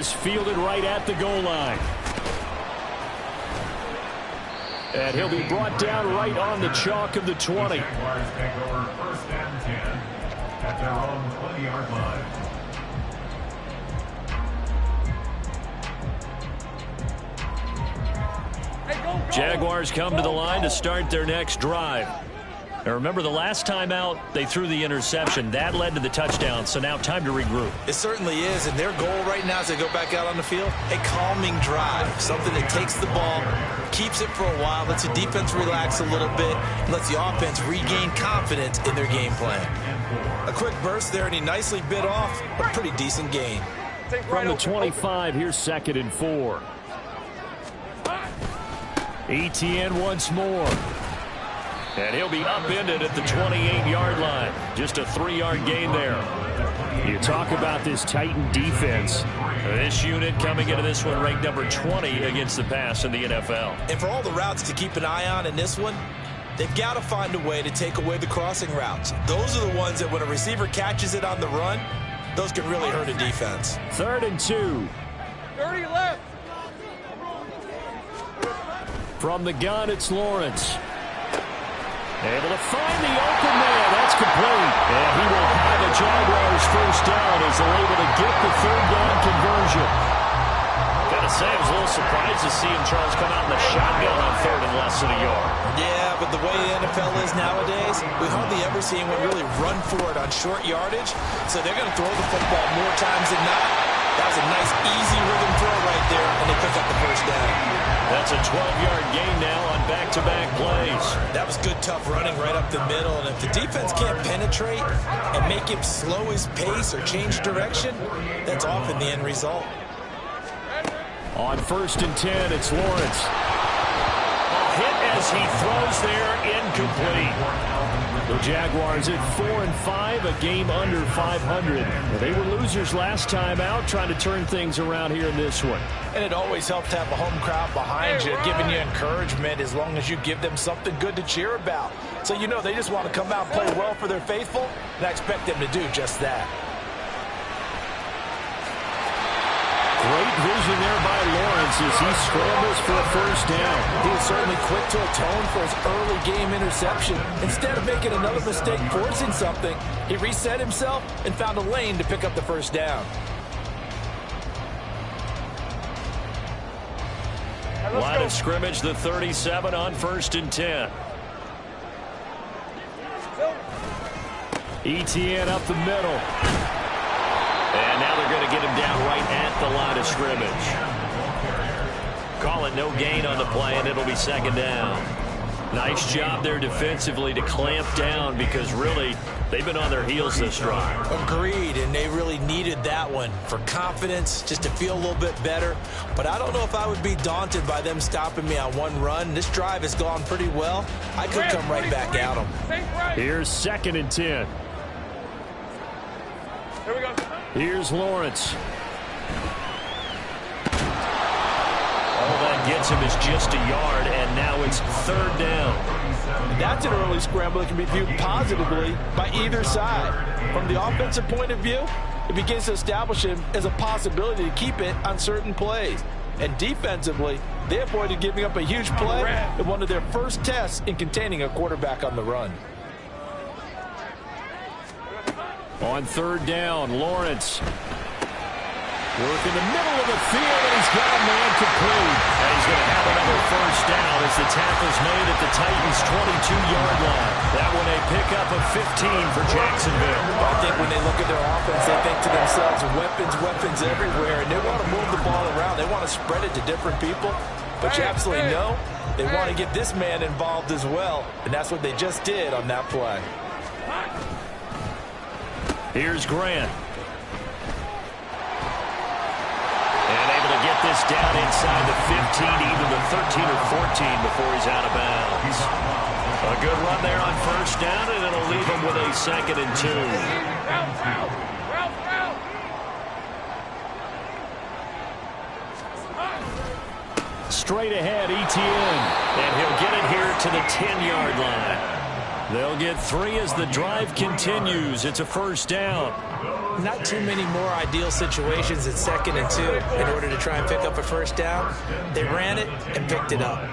Is fielded right at the goal line. And he'll be brought down right on the chalk of the 20. Jaguars take over 1st and 10 at their own 20-yard line. Jaguars come to the line to start their next drive. Now remember, the last time out, they threw the interception. That led to the touchdown, so now time to regroup. It certainly is, and their goal right now as they go back out on the field, a calming drive, something that takes the ball, keeps it for a while, lets the defense relax a little bit, and lets the offense regain confidence in their game plan. A quick burst there, and he nicely bit off a pretty decent gain. From the 25, here's 2nd and 4. Etienne once more. And he'll be upended at the 28-yard line. Just a 3-yard gain there. You talk about this Titan defense. This unit coming into this one ranked number 20 against the pass in the NFL. And for all the routes to keep an eye on in this one, they've got to find a way to take away the crossing routes. Those are the ones that when a receiver catches it on the run, those can really hurt a defense. 3rd and 2. 30 left. From the gun, it's Lawrence. Able to find the open man. That's complete. And he will have the Jaguars first down as they're able to get the 3rd down conversion. Gotta say, I was a little surprised to see him, Charles, come out in the shotgun on 3rd and less than a yard. Yeah, but the way the NFL is nowadays, we hardly ever see anyone really run for it on short yardage. So they're going to throw the football more times than not. That was a nice, easy rhythm throw right there, and they pick up the first down. That's a 12-yard gain now on back-to-back plays. That was good, tough running right up the middle. And if the defense can't penetrate and make him slow his pace or change direction, that's often the end result. On 1st and 10, it's Lawrence. A hit as he throws there, incomplete. The Jaguars at 4 and 5, a game under 500. They were losers last time out, trying to turn things around here in this one. And it always helps to have a home crowd behind you, giving you encouragement as long as you give them something good to cheer about. So you know they just want to come out and play well for their faithful, and I expect them to do just that. Great vision there by Lawrence as he scrambles for a first down. He was certainly quick to atone for his early game interception. Instead of making another mistake forcing something, he reset himself and found a lane to pick up the first down. Line of scrimmage, the 37 on 1st and 10. Etienne up the middle. And now they're going to get him down right at the line of scrimmage. Call it no gain on the play, and it'll be 2nd down. Nice job there defensively to clamp down because really they've been on their heels this drive. Agreed, and they really needed that one for confidence, just to feel a little bit better. But I don't know if I would be daunted by them stopping me on one run. This drive has gone pretty well. I could come right back at them. Here's 2nd and 10. Here we go. Here's Lawrence. All that gets him is just a yard, and now it's 3rd down. That's an early scramble that can be viewed positively by either side. From the offensive point of view, it begins to establish him as a possibility to keep it on certain plays. And defensively, they avoided giving up a huge play in one of their first tests in containing a quarterback on the run. On 3rd down, Lawrence. Work in the middle of the field, and he's got a man complete. And he's going to have another first down as the tackle's made at the Titans' 22-yard line. That one a pickup of 15 for Jacksonville. I think when they look at their offense, they think to themselves, weapons everywhere, and they want to move the ball around. They want to spread it to different people. But you absolutely know they want to get this man involved as well, and that's what they just did on that play. Here's Grant. And able to get this down inside the 15, either the 13 or 14 before he's out of bounds. A good run there on first down, and it'll leave him with a 2nd and 2. Straight ahead, Etienne. And he'll get it here to the 10-yard line. They'll get 3 as the drive continues. It's a first down. not too many more ideal situations at 2nd and 2 in order to try and pick up a first down. They ran it and picked it up.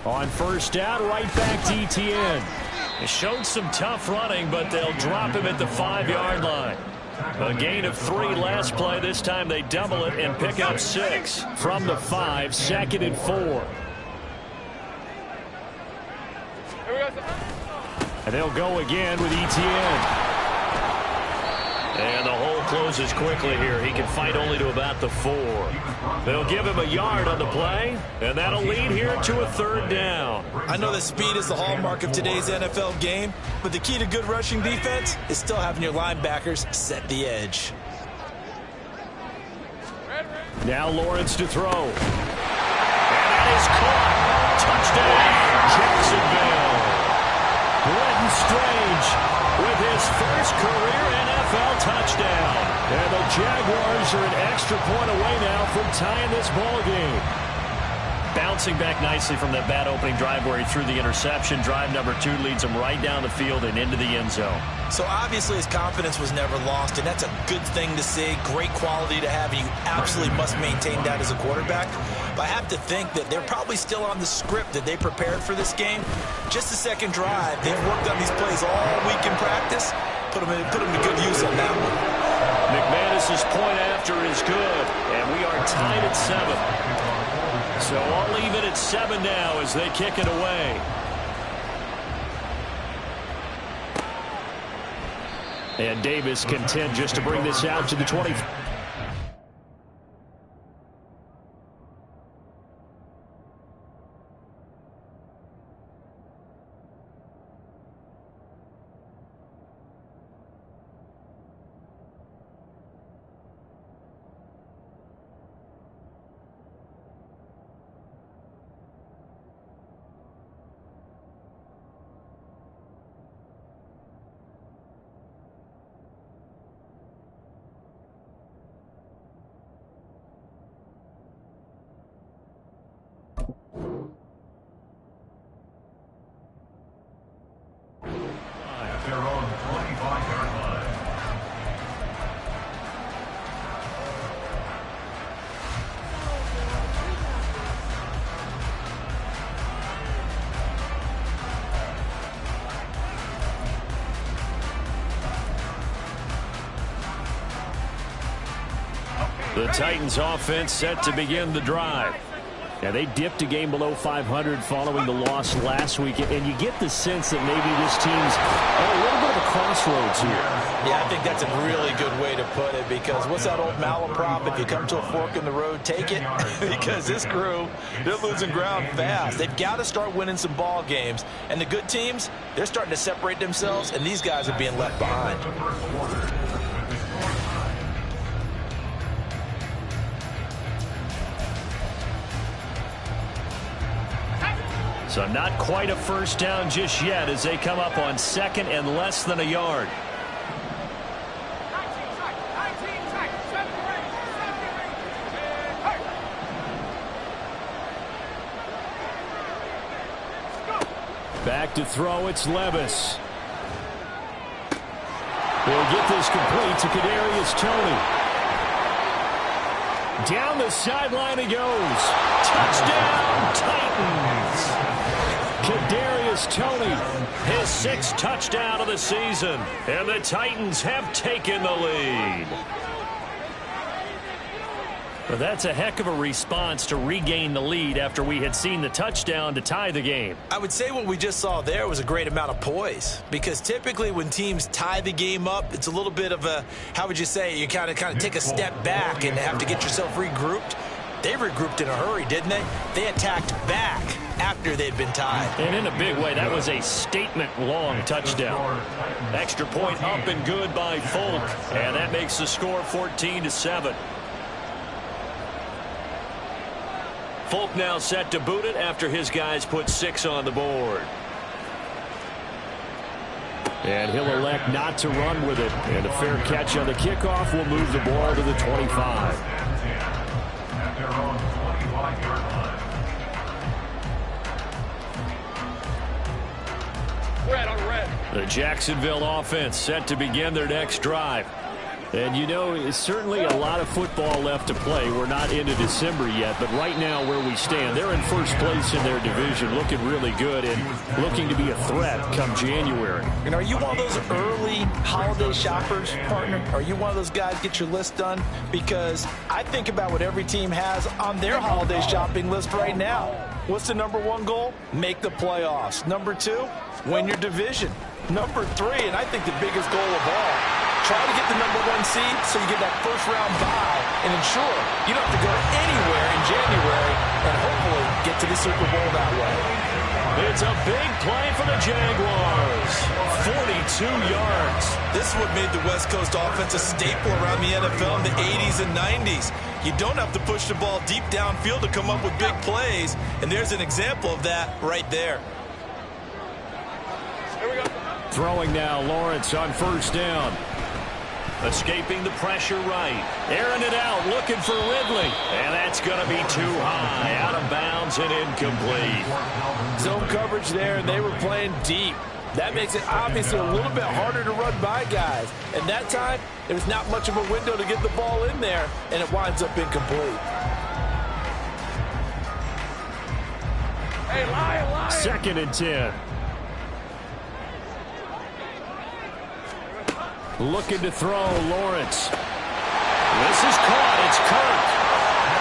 On first down, right back to Etienne. They showed some tough running, but they'll drop him at the 5-yard line. A gain of 3 last play. This time they double it and pick up 6 from the 5, 2nd and 4. And they'll go again with Etienne. And the hole closes quickly here. He can fight only to about the 4. They'll give him a yard on the play, and that'll lead here to a 3rd down. I know that speed is the hallmark of today's NFL game, but the key to good rushing defense is still having your linebackers set the edge. Now Lawrence to throw. And that is caught. Touchdown, Jacksonville. Brenton Strange with his first career NFL touchdown. And the Jaguars are an extra point away now from tying this ball game. Bouncing back nicely from that bad opening drive where he threw the interception. Drive number 2 leads him right down the field and into the end zone. So obviously his confidence was never lost, and that's a good thing to see. Great quality to have. You absolutely must maintain that as a quarterback. But I have to think that they're probably still on the script that they prepared for this game. Just the second drive, they've worked on these plays all week in practice. Put them to good use on that one. McManus's point after is good, and we are tied at 7. So all even at 7 now as they kick it away. And Davis content just to bring this out to the 20. Their own 25-yard line. The Titans offense set to begin the drive. Now, they dipped a game below 500 following the loss last week, and you get the sense that maybe this team's at a little bit of a crossroads here. Yeah, I think that's a really good way to put it, because what's that old malaprop? If you come to a fork in the road, take it. Because this crew, they're losing ground fast. They've got to start winning some ball games. And the good teams, they're starting to separate themselves, and these guys are being left behind. So not quite a first down just yet as they come up on 2nd and less than a yard. Back to throw, it's Levis. They'll get this complete to Kadarius Toney. Down the sideline he goes. Touchdown, Titans. Kadarius Toney, his 6th touchdown of the season. And the Titans have taken the lead. Well, that's a heck of a response to regain the lead after we had seen the touchdown to tie the game. I would say what we just saw there was a great amount of poise, because typically when teams tie the game up, it's a little bit of a, how would you say, you kind of take a step back and have to get yourself regrouped. They regrouped in a hurry, didn't they? They attacked back after they'd been tied. And in a big way, that was a statement-long touchdown. Extra point up and good by Folk, and that makes the score 14-7. Folk now set to boot it after his guys put 6 on the board. And he'll elect not to run with it. And a fair catch on the kickoff will move the ball to the 25. At their own 25-yard line. Red on red. The Jacksonville offense set to begin their next drive. And, you know, it's certainly a lot of football left to play. We're not into December yet, but right now where we stand, they're in first place in their division, looking really good and looking to be a threat come January. And are you one of those early holiday shoppers, partner? Are you one of those guys get your list done? Because I think about what every team has on their holiday shopping list right now. What's the number one goal? Make the playoffs. Number two, win your division. Number three, and I think the biggest goal of all, try to get the number one seed so you get that first-round bye and ensure you don't have to go anywhere in January and hopefully get to the Super Bowl that way. It's a big play for the Jaguars. 42 yards. This is what made the West Coast offense a staple around the NFL in the 80s and 90s. You don't have to push the ball deep downfield to come up with big plays, and there's an example of that right there. Here we go. Throwing now, Lawrence on first down. Escaping the pressure right. Airing it out, looking for Ridley. And that's going to be too high. Out of bounds and incomplete. Zone coverage there, and they were playing deep. That makes it obviously a little bit harder to run by guys. And that time, there was not much of a window to get the ball in there, and it winds up incomplete. Hey, Lion. 2nd and 10. Looking to throw, Lawrence. This is caught. It's Kirk.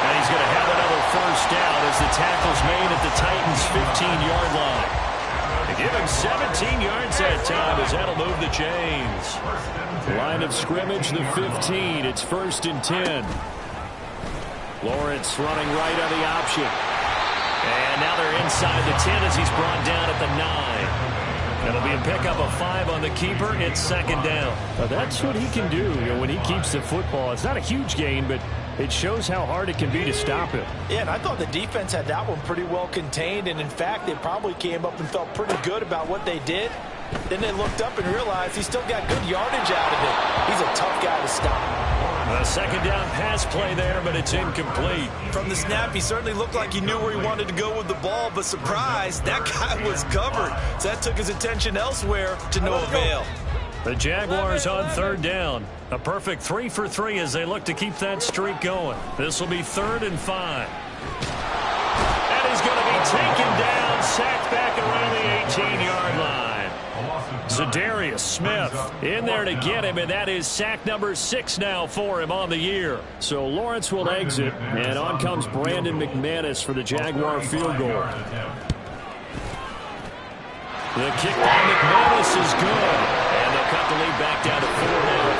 And he's going to have another first down as the tackle's made at the Titans' 15-yard line. They give him 17 yards that time as that'll move the chains. Line of scrimmage, the 15. It's 1st and 10. Lawrence running right on the option. And now they're inside the 10 as he's brought down at the 9. It'll be a pickup of 5 on the keeper. It's 2nd down. That's what he can do, you know, when he keeps the football. It's not a huge gain, but it shows how hard it can be to stop him. Yeah, and I thought the defense had that one pretty well contained, and in fact, they probably came up and felt pretty good about what they did. Then they looked up and realized he still got good yardage out of it. He's a tough guy to stop. A 2nd down pass play there, but it's incomplete. From the snap, he certainly looked like he knew where he wanted to go with the ball, but surprise, that guy was covered. So that took his attention elsewhere to no avail. The Jaguars on 3rd down. A perfect 3 for 3 as they look to keep that streak going. This will be 3rd and 5. And he's going to be taken down, sacked back around the 18-yard line. Zadarius Smith in there to get him, and that is sack number 6 now for him on the year. So Lawrence will exit, and on comes Brandon McManus for the Jaguar field goal. The kick by McManus is good, and they'll cut the lead back down to 4 now at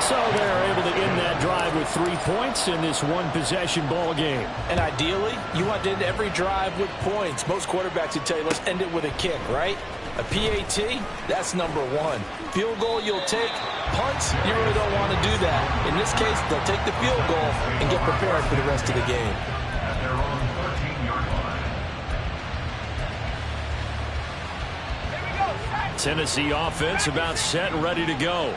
14-10. So they're able to end that drive with 3 points in this one-possession ball game. And ideally, you want to end every drive with points. Most quarterbacks would tell you, let's end it with a kick, right? A PAT, that's number 1. Field goal you'll take. Punts, you really don't want to do that. In this case, they'll take the field goal and get prepared for the rest of the game. At their own 13-yard line. Tennessee offense about set and ready to go.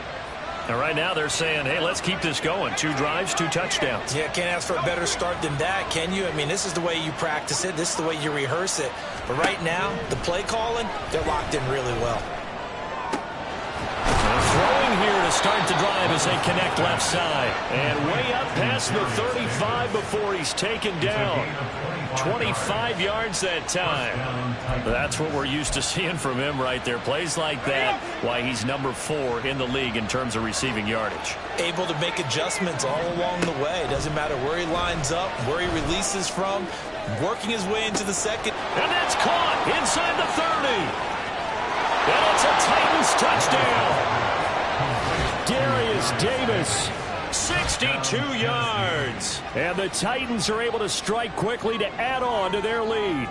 And right now they're saying, hey, let's keep this going. 2 drives, 2 touchdowns. Yeah, can't ask for a better start than that, can you? I mean, this is the way you practice it. This is the way you rehearse it. But right now, the play calling, they're locked in really well. Throwing here to start the drive as they connect left side. And way up past the 35 before he's taken down. 25 yards that time. That's what we're used to seeing from him right there. Plays like that, why he's number 4 in the league in terms of receiving yardage. Able to make adjustments all along the way. Doesn't matter where he lines up, where he releases from, working his way into the second. And that's caught inside the 30. And it's a Titans touchdown. Darius Davis, 62 yards. And the Titans are able to strike quickly to add on to their lead.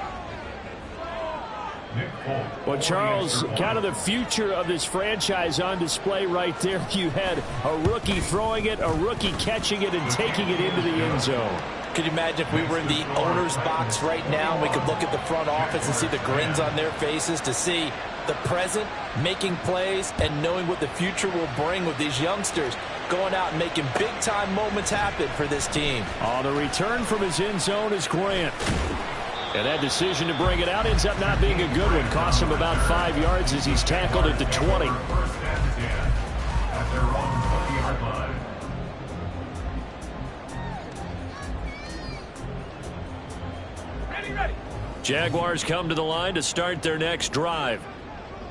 Well, Charles, kind of the future of this franchise on display right there. You had a rookie throwing it, a rookie catching it, and taking it into the end zone. Could you imagine if we were in the owner's box right now and we could look at the front office and see the grins on their faces, to see the present making plays and knowing what the future will bring with these youngsters going out and making big-time moments happen for this team. On the return from his end zone is Grant. And that decision to bring it out ends up not being a good one. Costs him about 5 yards as he's tackled at the 20. First and 10 at their own 20-yard line. Jaguars come to the line to start their next drive.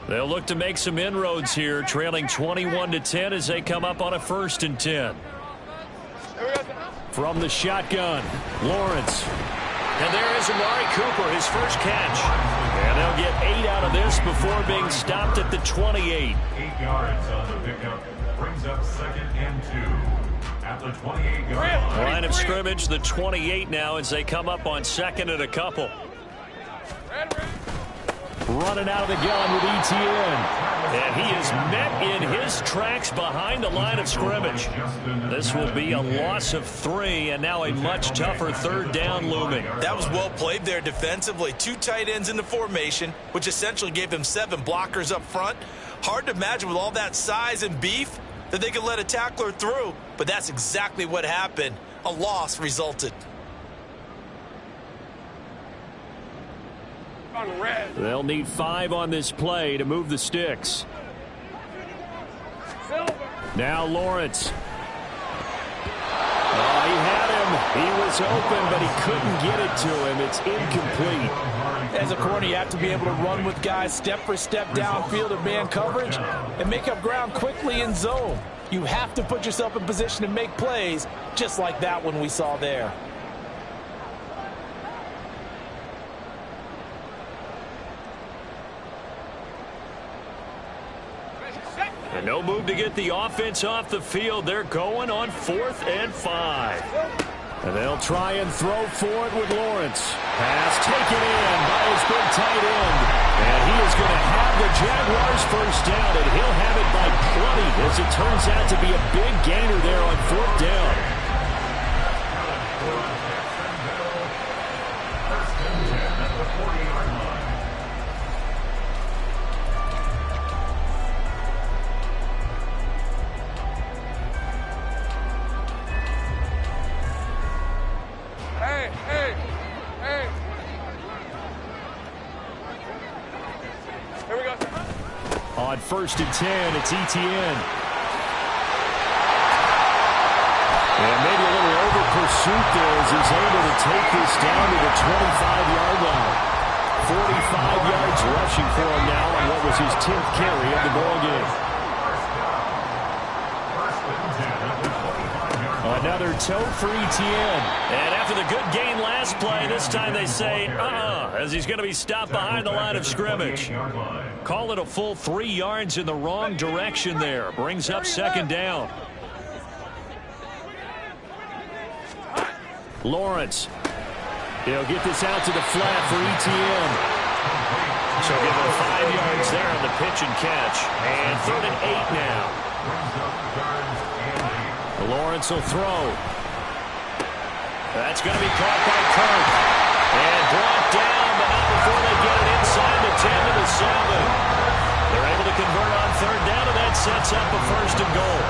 They'll look to make some inroads here, trailing 21-10 as they come up on a 1st and 10. From the shotgun, Lawrence. And there is Amari Cooper, his first catch. And they'll get 8 out of this before being stopped at the 28. 8 yards on the pickup. Brings up 2nd and 2 at the 28-yard line. Line of scrimmage, the 28 now as they come up on 2nd and a couple. Running out of the gun with Etienne. And he is met in his tracks behind the line of scrimmage. This will be a loss of 3, and now a much tougher 3rd down looming. That was well played there defensively. 2 tight ends in the formation, which essentially gave him 7 blockers up front. Hard to imagine with all that size and beef that they could let a tackler through, but that's exactly what happened. A loss resulted. They'll need 5 on this play to move the sticks. Now Lawrence. Oh, he had him. He was open, but he couldn't get it to him. It's incomplete. As a corner, you have to be able to run with guys step for step downfield in man coverage and make up ground quickly in zone. You have to put yourself in position to make plays, just like that one we saw there. And no move to get the offense off the field. They're going on 4th and 5. And they'll try and throw for it with Lawrence. Pass taken in by his big tight end. And he is going to have the Jaguars first down, and he'll have it by plenty as it turns out to be a big gainer there on 4th down. First and 10 at the 40-yard line. On 1st and 10, it's Etienne. And maybe a little over pursuit there as he's able to take this down to the 25-yard line. 45 yards rushing for him now on what was his 10th carry of the ball game. Another toe for Etienne. And after the good gain last play, this time they say, as he's going to be stopped behind the line of scrimmage. Call it a full 3 yards in the wrong direction there. Brings up 2nd down. Lawrence. He'll get this out to the flat for Etienne. So give him 5 yards there on the pitch and catch. And 3rd and 8 now. Lawrence will throw. That's going to be caught by Kirk. And brought down, but not before they get it inside the 10 to the 7. They're able to convert on 3rd down, and that sets up a 1st and goal.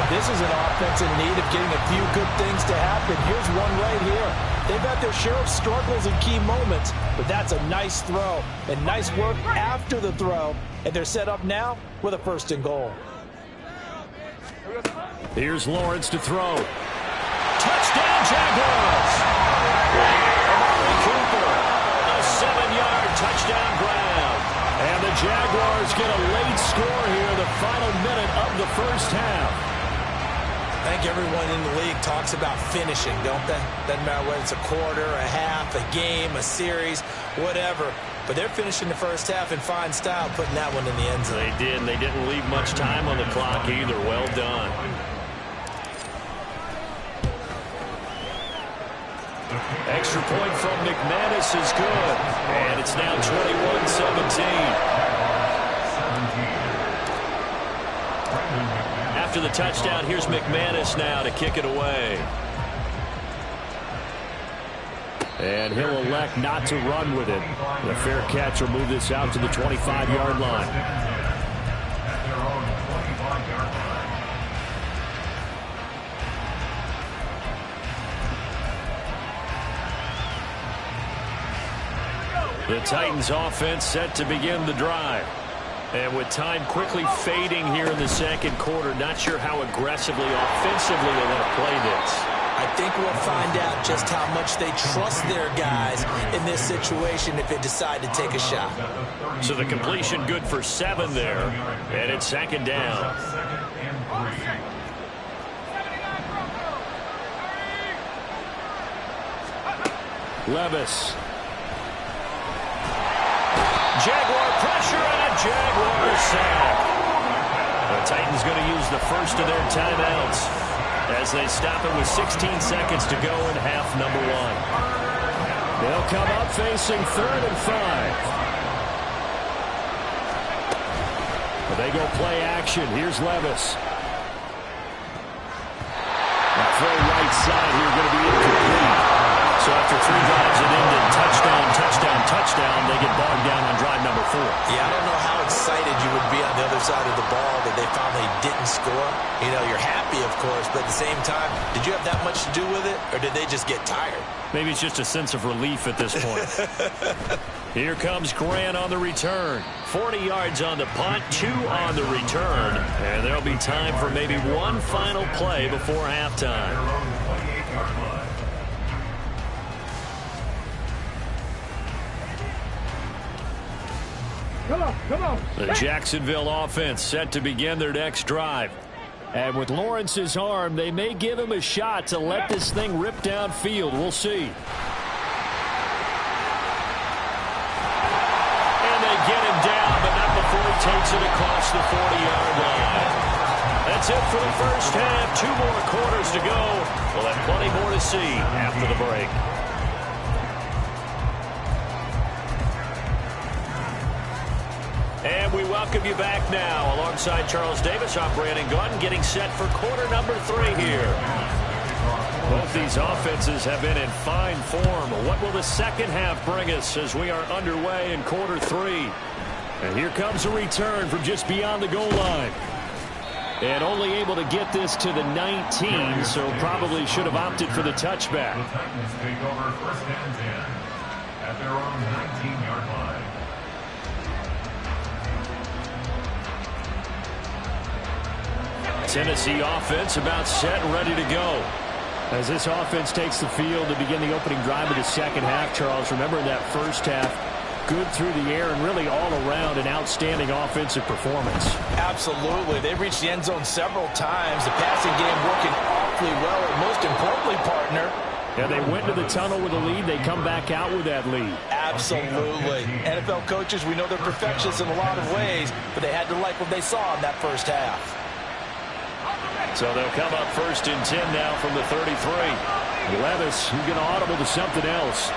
This is an offense in need of getting a few good things to happen. Here's one right here. They've had their share of struggles in key moments, but that's a nice throw and nice work after the throw. And they're set up now with a 1st and goal. Here's Lawrence to throw. Touchdown, Jaguars! Amari Cooper, a 7-yard touchdown grab. And the Jaguars get a late score here, the final minute of the 1st half. I think everyone in the league talks about finishing, don't they? Doesn't matter whether it's a quarter, a half, a game, a series, whatever. But they're finishing the 1st half in fine style, putting that one in the end zone. They did, and they didn't leave much time on the clock either. Well done. Extra point from McManus is good. And it's now 21-17. After the touchdown, here's McManus now to kick it away. And he'll elect not to run with it. The fair catch will move this out to the 25-yard line. The Titans offense set to begin the drive. And with time quickly fading here in the second quarter, not sure how aggressively, offensively they want to play this. I think we'll find out just how much they trust their guys in this situation if they decide to take a shot. So the completion good for 7 there. And it's second down. Levis. Jaguar pressure and a Jaguar sack. The Titans going to use the first of their timeouts as they stop it with 16 seconds to go in half number 1. They'll come up facing 3rd and 5. But they go play action. Here's Levis. A throw right side here going to be incomplete. So after 3 drives it ended, touchdown, touchdown, touchdown, they get bogged down on drive number 4. Yeah, I don't know how excited you would be on the other side of the ball that they finally didn't score. You know, you're happy, of course, but at the same time, did you have that much to do with it, or did they just get tired? Maybe it's just a sense of relief at this point. Here comes Grant on the return. 40 yards on the punt, 2 on the return, and there'll be time for maybe one final play before halftime. Come on. The Jacksonville offense set to begin their next drive. And with Lawrence's arm, they may give him a shot to let this thing rip downfield. We'll see. And they get him down, but not before he takes it across the 40-yard line. That's it for the first half. 2 more quarters to go. We'll have plenty more to see after the break. And we welcome you back now. Alongside Charles Davis, I'm Brandon Gunn, getting set for quarter number 3 here. Both these offenses have been in fine form. What will the second half bring us as we are underway in quarter 3? And here comes a return from just beyond the goal line. And only able to get this to the 19, so probably should have opted for the touchback. The Titans take over first and 10 at their own 19-yard line. Tennessee offense about set and ready to go. As this offense takes the field to begin the opening drive of the second half, Charles, remember in that first half, good through the air and really all around an outstanding offensive performance. Absolutely. They've reached the end zone several times. The passing game working awfully well, and most importantly, partner. Yeah, they went to the tunnel with a lead. They come back out with that lead. Absolutely. NFL coaches, we know they're perfectionists in a lot of ways, but they had to like what they saw in that first half. So they'll come up first and 10 now from the 33. Levis, who's going to audible to something else.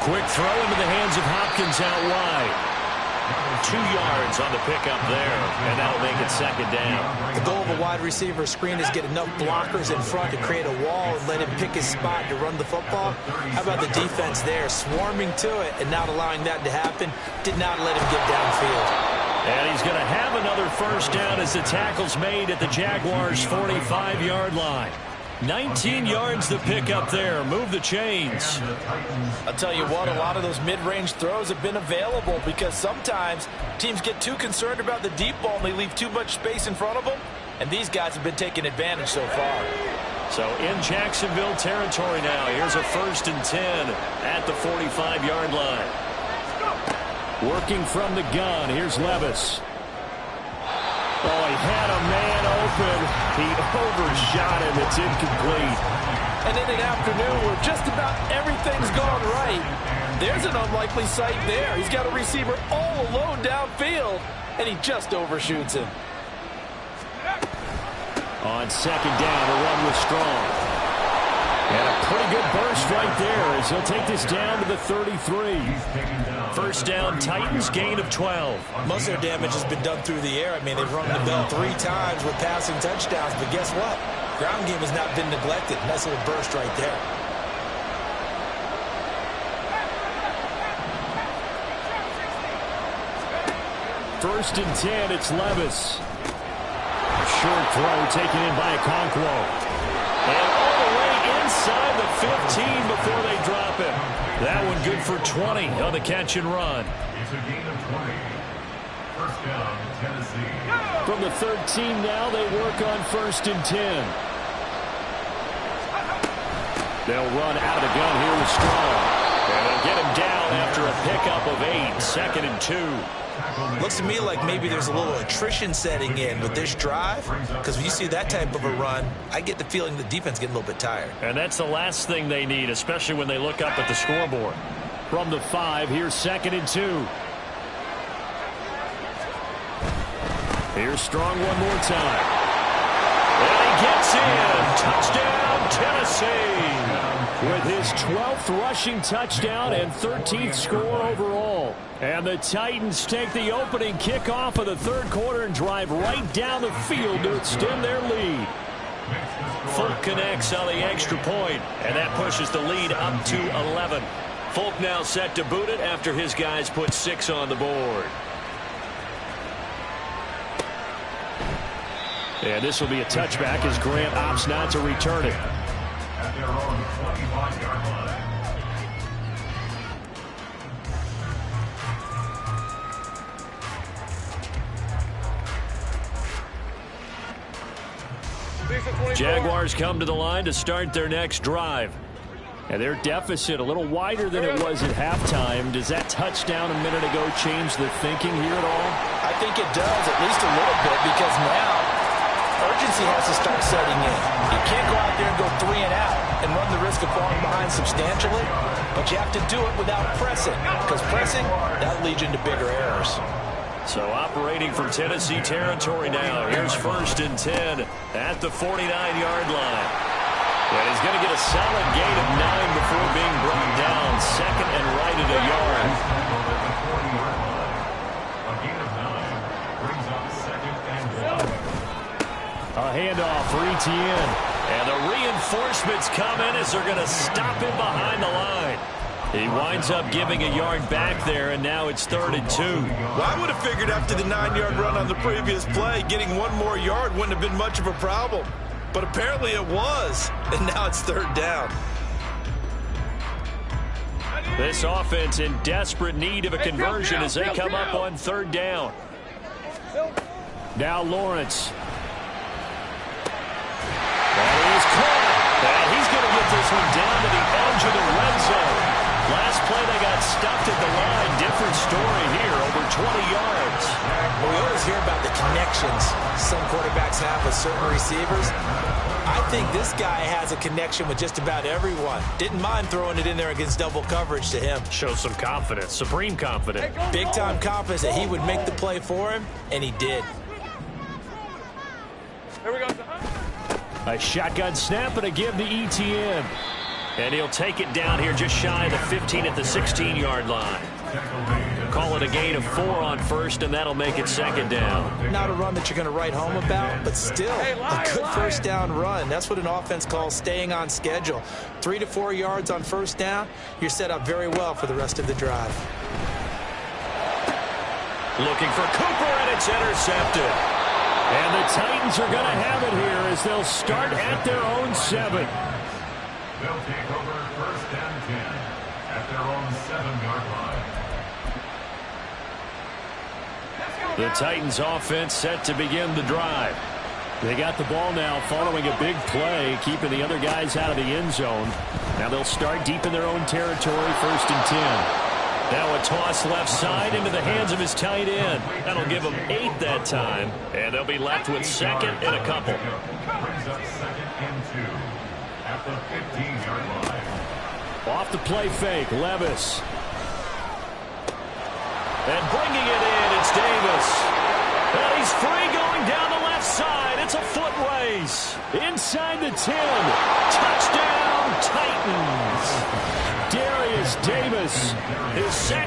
Quick throw into the hands of Hopkins out wide. 2 yards on the pickup there, and that'll make it second down. The goal of a wide receiver screen is get enough blockers in front to create a wall and let him pick his spot to run the football. How about the defense there, swarming to it and not allowing that to happen? Did not let him get downfield. And he's going to have another first down as the tackle's made at the Jaguars' 45-yard line. 19 yards the pick up there. Move the chains. I'll tell you what, a lot of those mid-range throws have been available because sometimes teams get too concerned about the deep ball and they leave too much space in front of them. And these guys have been taking advantage so far. So in Jacksonville territory now. Here's a first and 10 at the 45-yard line. Working from the gun. Here's Levis. Oh, he had a man open. He overshot him. It's incomplete. And in an afternoon where just about everything's gone right, there's an unlikely sight there. He's got a receiver all alone downfield, and he just overshoots him. On second down, the run was strong. And a pretty good burst right there as he'll take this down to the 33. First down, Titans, gain of 12. Most of their damage has been done through the air. I mean, they've rung the bell 3 times with passing touchdowns, but guess what? Ground game has not been neglected. Nice little burst right there. First and 10, it's Levis. short throw taken in by Okonkwo. And all the way inside the 15 before they drop it. That one good for 20 on the catch and run. It's a gain of 20. First down, Tennessee. From the 13 now, they work on 1st and 10. They'll run out of the gun here with Strong. And they'll get him down after a pickup of 8, 2nd and 2. Looks to me like maybe there's a little attrition setting in with this drive, because when you see that type of a run, I get the feeling the defense getting a little bit tired. And that's the last thing they need, especially when they look up at the scoreboard. From the 5, here's 2nd and 2. Here's Strong one more time. And he gets in. Touchdown, Tennessee. With his 12th rushing touchdown and 13th score overall. And the Titans take the opening kickoff of the 3rd quarter and drive right down the field to extend their lead. Folk connects on the extra point, and that pushes the lead up to 11. Folk now set to boot it after his guys put 6 on the board. And this will be a touchback as Grant opts not to return it. At their own 25-yard line. Jaguars come to the line to start their next drive. And their deficit a little wider than it was at halftime. Does that touchdown a minute ago change the thinking here at all? I think it does, at least a little bit, because now urgency has to start setting in. You can't go out there and go 3 and out and run the risk of falling behind substantially, but you have to do it without pressing, because pressing, that leads into bigger errors. So operating from Tennessee territory now. Here's 1st and 10 at the 49-yard line. And he's going to get a solid gain of 9 before being brought down. 2nd and right at a yard. A gain of 9 brings up 2nd and 1. A handoff for Etienne. And the reinforcements come in as they're going to stop him behind the line. He winds up giving a yard back there, and now it's 3rd and 2. Well, I would have figured after the 9-yard run on the previous play, getting 1 more yard wouldn't have been much of a problem. But apparently it was, and now it's 3rd down. This offense in desperate need of a conversion as they come up on 3rd down. Now Lawrence. That is caught. And he's going to get this one down to the edge of the red zone. Last play they got stuffed at the line. Different story here, over 20 yards. Well, we always hear about the connections some quarterbacks have with certain receivers. I think this guy has a connection with just about everyone. Didn't mind throwing it in there against double coverage to him. Shows some confidence, supreme confidence. Big-time confidence that he would make the play for him, and he did. Here we go. A shotgun snap and a give to Etienne. And he'll take it down here just shy of the 15 at the 16-yard line. Call it a gain of 4 on 1st, and that'll make it 2nd down. Not a run that you're going to write home about, but still a good 1st down run. That's what an offense calls staying on schedule. 3 to 4 yards on 1st down, you're set up very well for the rest of the drive. Looking for Cooper, and it's intercepted. And the Titans are going to have it here as they'll start at their own 7. They'll take over 1st and 10 at their own 7-yard line. The Titans offense set to begin the drive. They got the ball now following a big play, keeping the other guys out of the end zone. Now they'll start deep in their own territory, 1st and 10. Now a toss left side into the hands of his tight end. That'll give them 8 that time, and they'll be left with 2nd and a couple. Brings up 2nd and 2 at the 15-yard line. Off the play fake, Levis. And bringing it in, it's Davis. And he's free going down the left side. It's a foot race. Inside the 10. Touchdown, Titans. Darius Davis, his second.